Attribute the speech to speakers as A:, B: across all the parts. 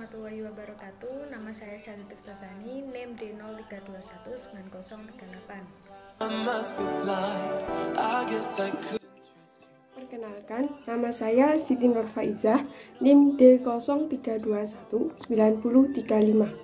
A: warahmatullahi wabarakatuh. Nama saya Charitif Rasani, NIM D03219038.
B: Perkenalkan, nama saya Siti Nur Faizah, NIM D03219035.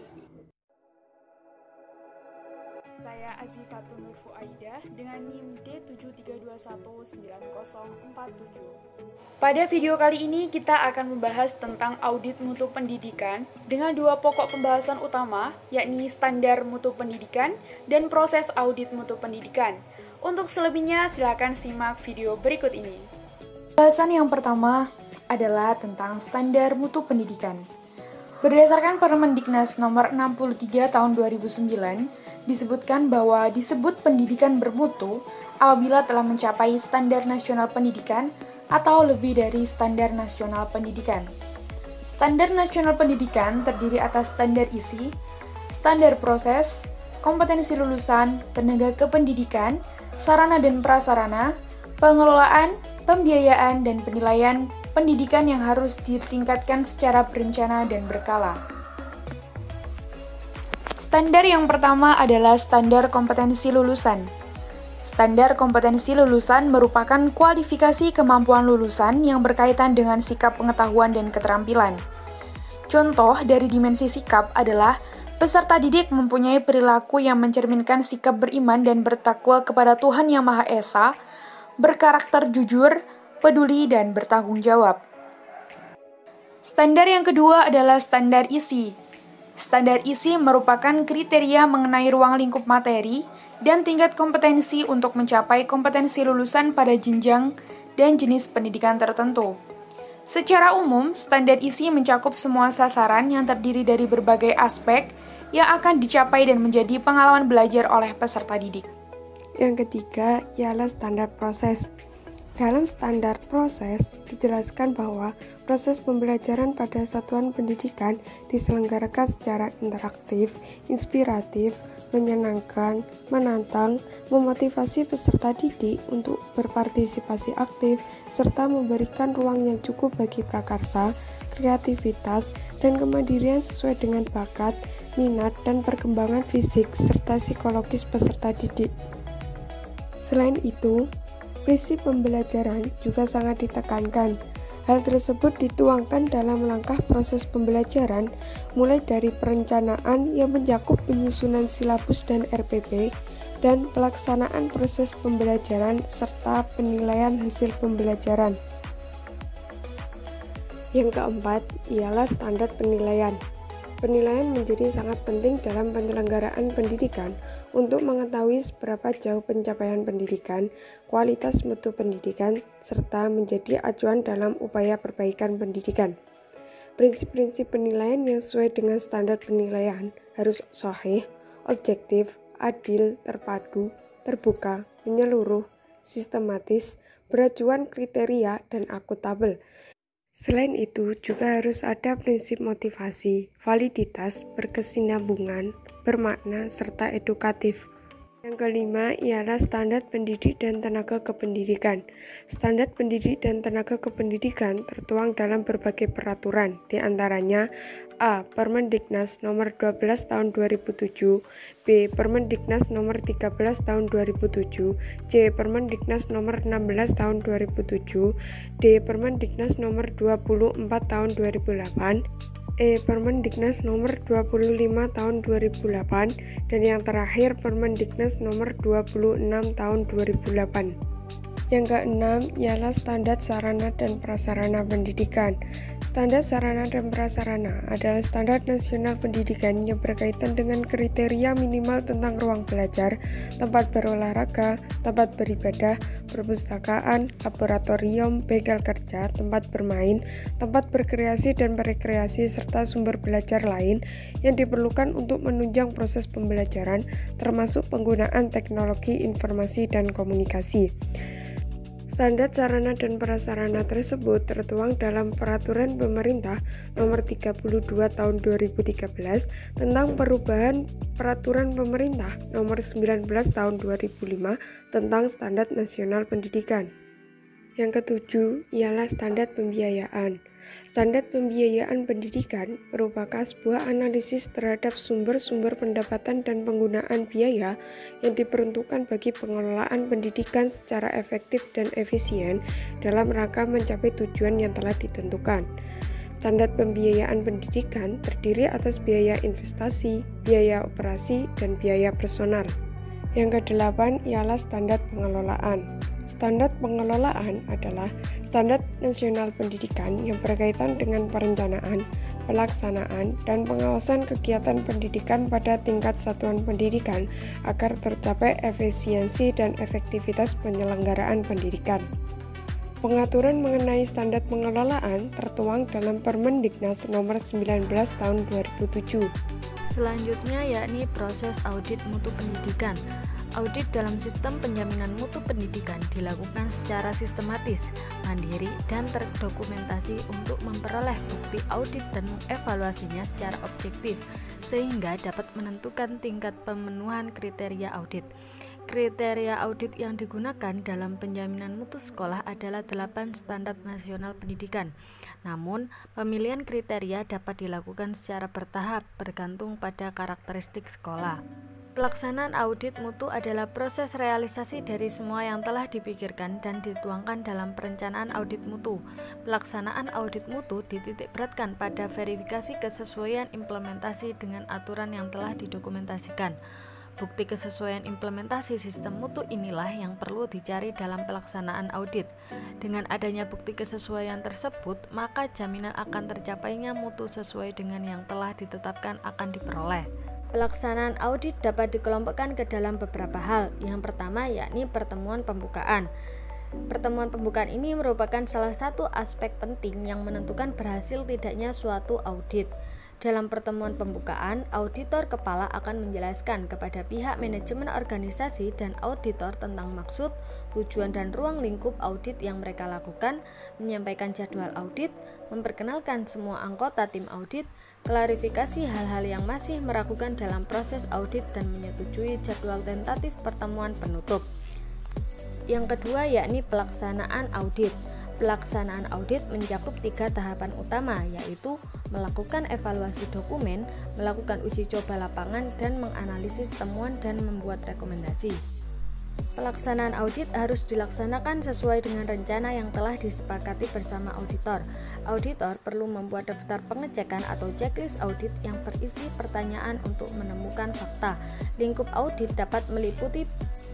C: Saya Azifatun Nur Fuaidah dengan NIM D73219047. Pada video kali ini kita akan membahas tentang audit mutu pendidikan dengan dua pokok pembahasan utama, yakni standar mutu pendidikan dan proses audit mutu pendidikan. Untuk selebihnya silakan simak video berikut ini. Pembahasan yang pertama adalah tentang standar mutu pendidikan. Berdasarkan Permendiknas nomor 63 tahun 2009, disebutkan bahwa disebut pendidikan bermutu apabila telah mencapai standar nasional pendidikan atau lebih dari standar nasional pendidikan. Standar nasional pendidikan terdiri atas standar isi, standar proses, kompetensi lulusan, tenaga kependidikan, sarana dan prasarana, pengelolaan, pembiayaan, dan penilaian pendidikan yang harus ditingkatkan secara berencana dan berkala. Standar yang pertama adalah standar kompetensi lulusan. Standar kompetensi lulusan merupakan kualifikasi kemampuan lulusan yang berkaitan dengan sikap pengetahuan dan keterampilan. Contoh dari dimensi sikap adalah peserta didik mempunyai perilaku yang mencerminkan sikap beriman dan bertakwa kepada Tuhan Yang Maha Esa, berkarakter jujur, peduli, dan bertanggung jawab. Standar yang kedua adalah standar isi. Standar isi merupakan kriteria mengenai ruang lingkup materi dan tingkat kompetensi untuk mencapai kompetensi lulusan pada jenjang dan jenis pendidikan tertentu. Secara umum, standar isi mencakup semua sasaran yang terdiri dari berbagai aspek yang akan dicapai dan menjadi pengalaman belajar oleh peserta didik.
B: Yang ketiga ialah standar proses. Dalam standar proses, dijelaskan bahwa proses pembelajaran pada satuan pendidikan diselenggarakan secara interaktif, inspiratif, menyenangkan, menantang, memotivasi peserta didik untuk berpartisipasi aktif, serta memberikan ruang yang cukup bagi prakarsa, kreativitas, dan kemandirian sesuai dengan bakat, minat, dan perkembangan fisik serta psikologis peserta didik. Selain itu, prinsip pembelajaran juga sangat ditekankan. Hal tersebut dituangkan dalam langkah proses pembelajaran, mulai dari perencanaan yang mencakup penyusunan silabus dan RPP, dan pelaksanaan proses pembelajaran serta penilaian hasil pembelajaran. Yang keempat ialah standar penilaian. Penilaian menjadi sangat penting dalam penyelenggaraan pendidikan untuk mengetahui seberapa jauh pencapaian pendidikan, kualitas mutu pendidikan, serta menjadi acuan dalam upaya perbaikan pendidikan. Prinsip-prinsip penilaian yang sesuai dengan standar penilaian harus sahih, objektif, adil, terpadu, terbuka, menyeluruh, sistematis, beracuan kriteria, dan akuntabel. Selain itu, juga harus ada prinsip motivasi, validitas, berkesinambungan, bermakna, serta edukatif. Yang kelima ialah standar pendidik dan tenaga kependidikan. Standar pendidik dan tenaga kependidikan tertuang dalam berbagai peraturan, di antaranya A. Permendiknas nomor 12 tahun 2007, B. Permendiknas nomor 13 tahun 2007, C. Permendiknas nomor 16 tahun 2007, D. Permendiknas nomor 24 tahun 2008, E. Permendiknas nomor 25 tahun 2008, dan yang terakhir Permendiknas nomor 26 tahun 2008. Yang keenam ialah standar sarana dan prasarana pendidikan. Standar sarana dan prasarana adalah standar nasional pendidikan yang berkaitan dengan kriteria minimal tentang ruang belajar, tempat berolahraga, tempat beribadah, perpustakaan, laboratorium, bengkel kerja, tempat bermain, tempat berkreasi dan berekreasi, serta sumber belajar lain yang diperlukan untuk menunjang proses pembelajaran, termasuk penggunaan teknologi informasi dan komunikasi. Standar sarana dan prasarana tersebut tertuang dalam Peraturan Pemerintah Nomor 32 Tahun 2013 tentang perubahan Peraturan Pemerintah Nomor 19 Tahun 2005 tentang Standar Nasional Pendidikan. Yang ketujuh ialah standar pembiayaan. Standar pembiayaan pendidikan merupakan sebuah analisis terhadap sumber-sumber pendapatan dan penggunaan biaya yang diperuntukkan bagi pengelolaan pendidikan secara efektif dan efisien dalam rangka mencapai tujuan yang telah ditentukan. Standar pembiayaan pendidikan terdiri atas biaya investasi, biaya operasi, dan biaya personal. Yang kedelapan ialah standar pengelolaan. Standar pengelolaan adalah standar nasional pendidikan yang berkaitan dengan perencanaan, pelaksanaan, dan pengawasan kegiatan pendidikan pada tingkat satuan pendidikan agar tercapai efisiensi dan efektivitas penyelenggaraan pendidikan. Pengaturan mengenai standar pengelolaan tertuang dalam Permendiknas Nomor 19 Tahun 2007.
A: Selanjutnya yakni proses audit mutu pendidikan. Audit dalam sistem penjaminan mutu pendidikan dilakukan secara sistematis, mandiri, dan terdokumentasi untuk memperoleh bukti audit dan mengevaluasinya secara objektif, sehingga dapat menentukan tingkat pemenuhan kriteria audit. Kriteria audit yang digunakan dalam penjaminan mutu sekolah adalah 8 standar nasional pendidikan. Namun, pemilihan kriteria dapat dilakukan secara bertahap bergantung pada karakteristik sekolah. Pelaksanaan audit mutu adalah proses realisasi dari semua yang telah dipikirkan dan dituangkan dalam perencanaan audit mutu. Pelaksanaan audit mutu dititikberatkan pada verifikasi kesesuaian implementasi dengan aturan yang telah didokumentasikan. Bukti kesesuaian implementasi sistem mutu inilah yang perlu dicari dalam pelaksanaan audit. Dengan adanya bukti kesesuaian tersebut, maka jaminan akan tercapainya mutu sesuai dengan yang telah ditetapkan akan diperoleh. Pelaksanaan audit dapat dikelompokkan ke dalam beberapa hal. Yang pertama yakni pertemuan pembukaan. Pertemuan pembukaan ini merupakan salah satu aspek penting yang menentukan berhasil tidaknya suatu audit. Dalam pertemuan pembukaan, auditor kepala akan menjelaskan kepada pihak manajemen organisasi dan auditor tentang maksud, tujuan, dan ruang lingkup audit yang mereka lakukan, menyampaikan jadwal audit, memperkenalkan semua anggota tim audit, klarifikasi hal-hal yang masih meragukan dalam proses audit, dan menyetujui jadwal tentatif pertemuan penutup. Yang kedua yakni pelaksanaan audit. Pelaksanaan audit mencakup 3 tahapan utama, yaitu melakukan evaluasi dokumen, melakukan uji coba lapangan, dan menganalisis temuan dan membuat rekomendasi. Pelaksanaan audit harus dilaksanakan sesuai dengan rencana yang telah disepakati bersama auditor. Auditor perlu membuat daftar pengecekan atau checklist audit yang berisi pertanyaan untuk menemukan fakta. Lingkup audit dapat meliputi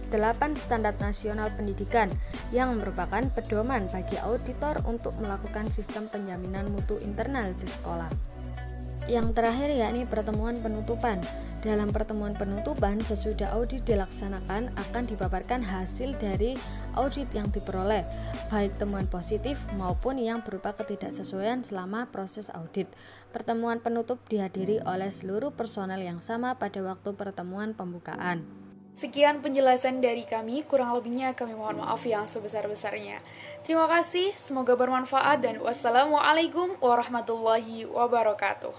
A: 8 standar nasional pendidikan yang merupakan pedoman bagi auditor untuk melakukan sistem penjaminan mutu internal di sekolah. Yang terakhir yakni pertemuan penutupan. Dalam pertemuan penutupan, sesudah audit dilaksanakan akan dipaparkan hasil dari audit yang diperoleh, baik temuan positif maupun yang berupa ketidaksesuaian selama proses audit. Pertemuan penutup dihadiri oleh seluruh personel yang sama pada waktu pertemuan pembukaan.
C: Sekian penjelasan dari kami, kurang lebihnya kami mohon maaf yang sebesar-besarnya. Terima kasih, semoga bermanfaat dan wassalamualaikum warahmatullahi wabarakatuh.